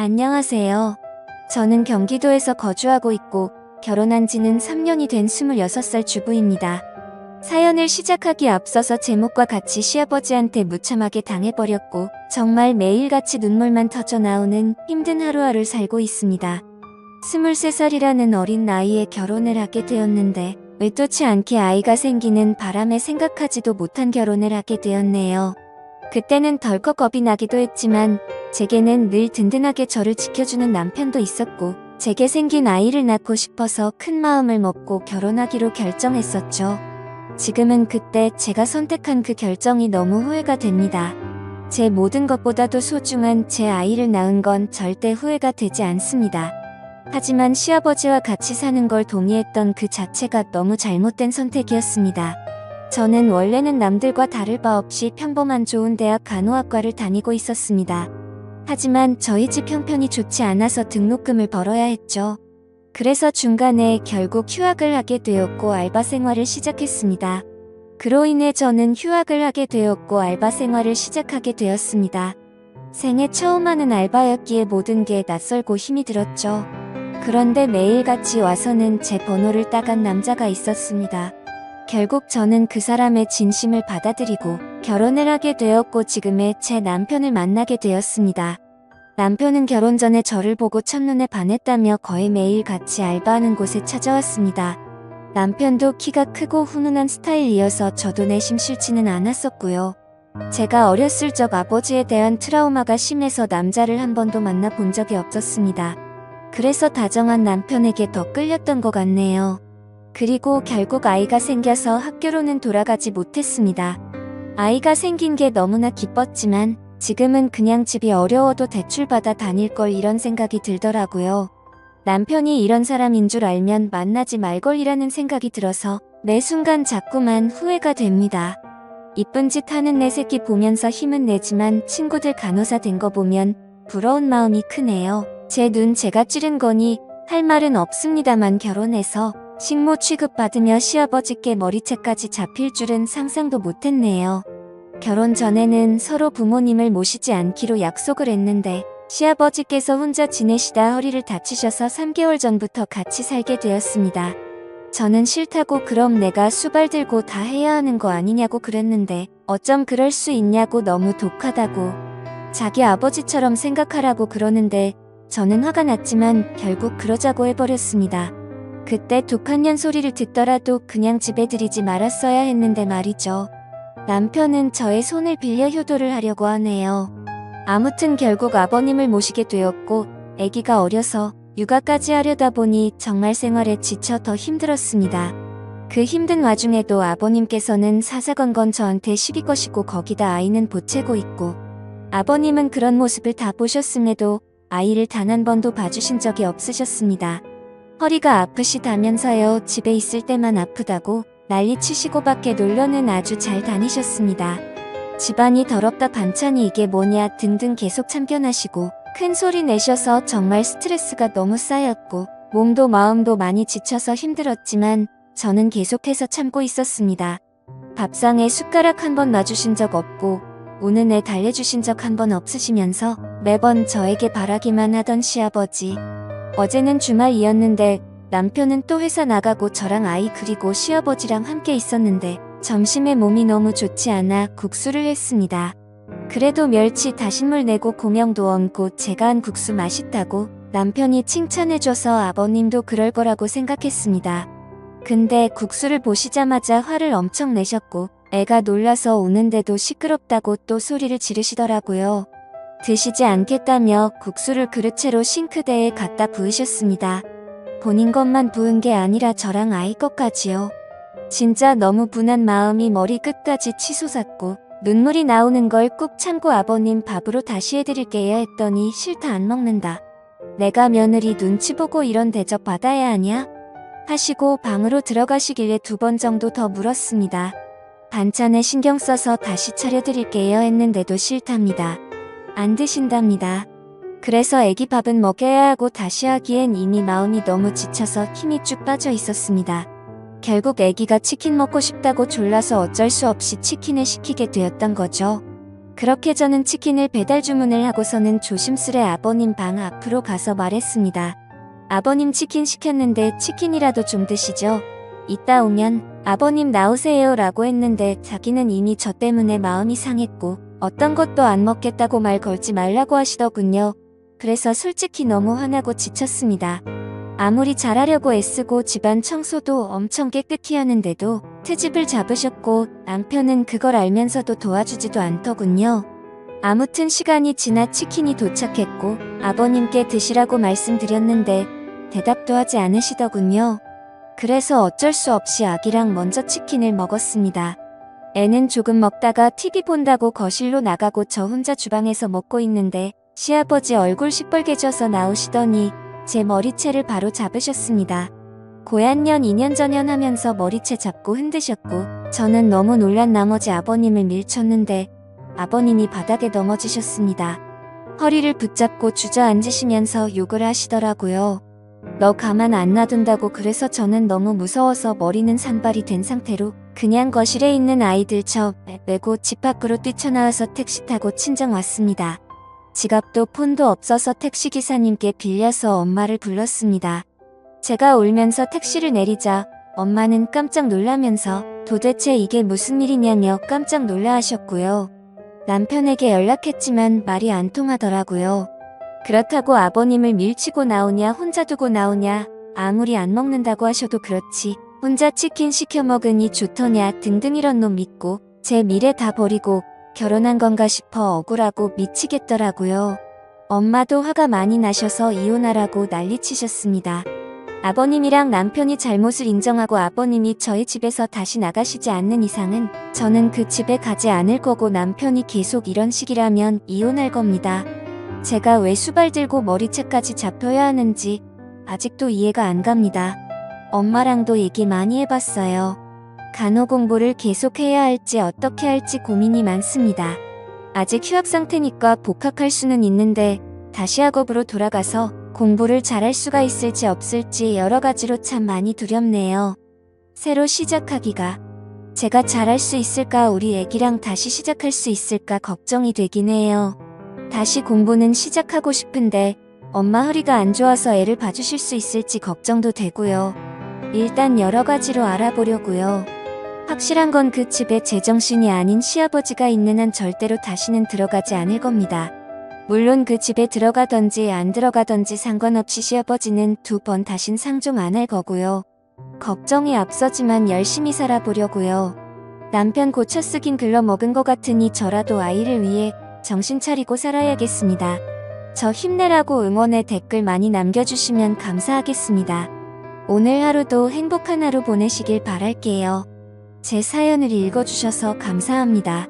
안녕하세요. 저는 경기도에서 거주하고 있고 결혼한 지는 3년이 된 26살 주부입니다. 사연을 시작하기 앞서서 제목과 같이 시아버지한테 무참하게 당해버렸고 정말 매일같이 눈물만 터져 나오는 힘든 하루하루를 살고 있습니다. 23살이라는 어린 나이에 결혼을 하게 되었는데 의도치 않게 아이가 생기는 바람에 생각하지도 못한 결혼을 하게 되었네요. 그때는 덜컥 겁이 나기도 했지만 제게는 늘 든든하게 저를 지켜주는 남편도 있었고 제게 생긴 아이를 낳고 싶어서 큰 마음을 먹고 결혼하기로 결정했었죠. 지금은 그때 제가 선택한 그 결정이 너무 후회가 됩니다. 제 모든 것보다도 소중한 제 아이를 낳은 건 절대 후회가 되지 않습니다. 하지만 시아버지와 같이 사는 걸 동의했던 그 자체가 너무 잘못된 선택이었습니다. 저는 원래는 남들과 다를 바 없이 평범한 좋은 대학 간호학과를 다니고 있었습니다. 하지만 저희 집 형편이 좋지 않아서 등록금을 벌어야 했죠. 그래서 중간에 결국 휴학을 하게 되었고 알바 생활을 시작했습니다. 그로 인해 저는 휴학을 하게 되었고 알바 생활을 시작하게 되었습니다. 생애 처음 하는 알바였기에 모든 게 낯설고 힘이 들었죠. 그런데 매일같이 와서는 제 번호를 따간 남자가 있었습니다. 결국 저는 그 사람의 진심을 받아들이고 결혼을 하게 되었고 지금의 제 남편을 만나게 되었습니다. 남편은 결혼 전에 저를 보고 첫눈에 반했다며 거의 매일 같이 알바하는 곳에 찾아왔습니다. 남편도 키가 크고 훈훈한 스타일이어서 저도 내심 싫지는 않았었고요. 제가 어렸을 적 아버지에 대한 트라우마가 심해서 남자를 한 번도 만나본 적이 없었습니다. 그래서 다정한 남편에게 더 끌렸던 것 같네요. 그리고 결국 아이가 생겨서 학교로는 돌아가지 못했습니다. 아이가 생긴 게 너무나 기뻤지만 지금은 그냥 집이 어려워도 대출받아 다닐 걸 이런 생각이 들더라고요. 남편이 이런 사람인 줄 알면 만나지 말걸이라는 생각이 들어서 매 순간 자꾸만 후회가 됩니다. 이쁜 짓 하는 내 새끼 보면서 힘은 내지만 친구들 간호사 된 거 보면 부러운 마음이 크네요. 제 눈 제가 찌른 거니 할 말은 없습니다만 결혼해서 식모 취급받으며 시아버지께 머리채까지 잡힐 줄은 상상도 못했네요. 결혼 전에는 서로 부모님을 모시지 않기로 약속을 했는데 시아버지께서 혼자 지내시다 허리를 다치셔서 3개월 전부터 같이 살게 되었습니다. 저는 싫다고 그럼 내가 수발 들고 다 해야 하는 거 아니냐고 그랬는데 어쩜 그럴 수 있냐고 너무 독하다고 자기 아버지처럼 생각하라고 그러는데 저는 화가 났지만 결국 그러자고 해버렸습니다. 그때 독한 년 소리를 듣더라도 그냥 집에 들이지 말았어야 했는데 말이죠. 남편은 저의 손을 빌려 효도를 하려고 하네요. 아무튼 결국 아버님을 모시게 되었고 아기가 어려서 육아까지 하려다 보니 정말 생활에 지쳐 더 힘들었습니다. 그 힘든 와중에도 아버님께서는 사사건건 저한테 시비 거시고 거기다 아이는 보채고 있고 아버님은 그런 모습을 다 보셨음에도 아이를 단 한 번도 봐주신 적이 없으셨습니다. 허리가 아프시다면서요. 집에 있을 때만 아프다고 난리치시고 밖에 놀러는 아주 잘 다니셨습니다. 집안이 더럽다 반찬이 이게 뭐냐 등등 계속 참견하시고 큰 소리 내셔서 정말 스트레스가 너무 쌓였고 몸도 마음도 많이 지쳐서 힘들었지만 저는 계속해서 참고 있었습니다. 밥상에 숟가락 한 번 놔주신 적 없고 우는 애 달래주신 적 한 번 없으시면서 매번 저에게 바라기만 하던 시아버지. 어제는 주말이었는데 남편은 또 회사 나가고 저랑 아이 그리고 시아버지랑 함께 있었는데 점심에 몸이 너무 좋지 않아 국수를 했습니다. 그래도 멸치 다신물 내고 고명도 얹고 제가 한 국수 맛있다고 남편이 칭찬해줘서 아버님도 그럴 거라고 생각했습니다. 근데 국수를 보시자마자 화를 엄청 내셨고 애가 놀라서 우는데도 시끄럽다고 또 소리를 지르시더라고요. 드시지 않겠다며 국수를 그릇채로 싱크대에 갖다 부으셨습니다. 본인 것만 부은 게 아니라 저랑 아이 것까지요. 진짜 너무 분한 마음이 머리 끝까지 치솟았고 눈물이 나오는 걸 꾹 참고 아버님 밥으로 다시 해드릴게요 했더니 싫다 안 먹는다. 내가 며느리 눈치 보고 이런 대접 받아야 하냐? 하시고 방으로 들어가시길래 2번 정도 더 물었습니다. 반찬에 신경 써서 다시 차려드릴게요 했는데도 싫답니다. 안 드신답니다. 그래서 애기 밥은 먹여야 하고 다시 하기엔 이미 마음이 너무 지쳐서 힘이 쭉 빠져 있었습니다. 결국 애기가 치킨 먹고 싶다고 졸라서 어쩔 수 없이 치킨을 시키게 되었던 거죠. 그렇게 저는 치킨을 배달 주문을 하고서는 조심스레 아버님 방 앞으로 가서 말했습니다. 아버님 치킨 시켰는데 치킨이라도 좀 드시죠. 이따 오면 아버님 나오세요 라고 했는데 자기는 이미 저 때문에 마음이 상했고 어떤 것도 안 먹겠다고 말 걸지 말라고 하시더군요. 그래서 솔직히 너무 화나고 지쳤습니다. 아무리 잘하려고 애쓰고 집안 청소도 엄청 깨끗이 하는데도 트집을 잡으셨고 남편은 그걸 알면서도 도와주지도 않더군요. 아무튼 시간이 지나 치킨이 도착했고 아버님께 드시라고 말씀드렸는데 대답도 하지 않으시더군요. 그래서 어쩔 수 없이 아기랑 먼저 치킨을 먹었습니다. 애는 조금 먹다가 TV 본다고 거실로 나가고 저 혼자 주방에서 먹고 있는데 시아버지 얼굴 시뻘개져서 나오시더니 제 머리채를 바로 잡으셨습니다. 고얀년 2년 전년 하면서 머리채 잡고 흔드셨고 저는 너무 놀란 나머지 아버님을 밀쳤는데 아버님이 바닥에 넘어지셨습니다. 허리를 붙잡고 주저앉으시면서 욕을 하시더라고요. 너 가만 안 놔둔다고. 그래서 저는 너무 무서워서 머리는 산발이 된 상태로 그냥 거실에 있는 아이들처럼 메고 집 밖으로 뛰쳐나와서 택시 타고 친정 왔습니다. 지갑도 폰도 없어서 택시기사님께 빌려서 엄마를 불렀습니다. 제가 울면서 택시를 내리자 엄마는 깜짝 놀라면서 도대체 이게 무슨 일이냐며 깜짝 놀라 하셨고요. 남편에게 연락했지만 말이 안 통하더라고요. 그렇다고 아버님을 밀치고 나오냐 혼자 두고 나오냐 아무리 안 먹는다고 하셔도 그렇지 혼자 치킨 시켜 먹으니 좋더냐 등등 이런 놈 믿고 제 미래 다 버리고 결혼한 건가 싶어 억울하고 미치겠더라고요. 엄마도 화가 많이 나셔서 이혼하라고 난리치셨습니다. 아버님이랑 남편이 잘못을 인정하고 아버님이 저희 집에서 다시 나가시지 않는 이상은 저는 그 집에 가지 않을 거고 남편이 계속 이런 식이라면 이혼할 겁니다. 제가 왜 수발 들고 머리채까지 잡혀야 하는지 아직도 이해가 안 갑니다. 엄마랑도 얘기 많이 해봤어요. 간호 공부를 계속해야 할지 어떻게 할지 고민이 많습니다. 아직 휴학 상태니까 복학할 수는 있는데 다시 학업으로 돌아가서 공부를 잘할 수가 있을지 없을지 여러 가지로 참 많이 두렵네요. 새로 시작하기가 제가 잘할 수 있을까 우리 애기랑 다시 시작할 수 있을까 걱정이 되긴 해요. 다시 공부는 시작하고 싶은데 엄마 허리가 안 좋아서 애를 봐주실 수 있을지 걱정도 되고요. 일단 여러 가지로 알아보려고요. 확실한 건 그 집에 제정신이 아닌 시아버지가 있는 한 절대로 다시는 들어가지 않을 겁니다. 물론 그 집에 들어가던지 안 들어가던지 상관없이 시아버지는 2번 다신 상종 안 할 거고요. 걱정이 앞서지만 열심히 살아보려고요. 남편 고쳐 쓰긴 글러먹은 것 같으니 저라도 아이를 위해 정신 차리고 살아야겠습니다. 저 힘내라고 응원의 댓글 많이 남겨주시면 감사하겠습니다. 오늘 하루도 행복한 하루 보내시길 바랄게요. 제 사연을 읽어주셔서 감사합니다.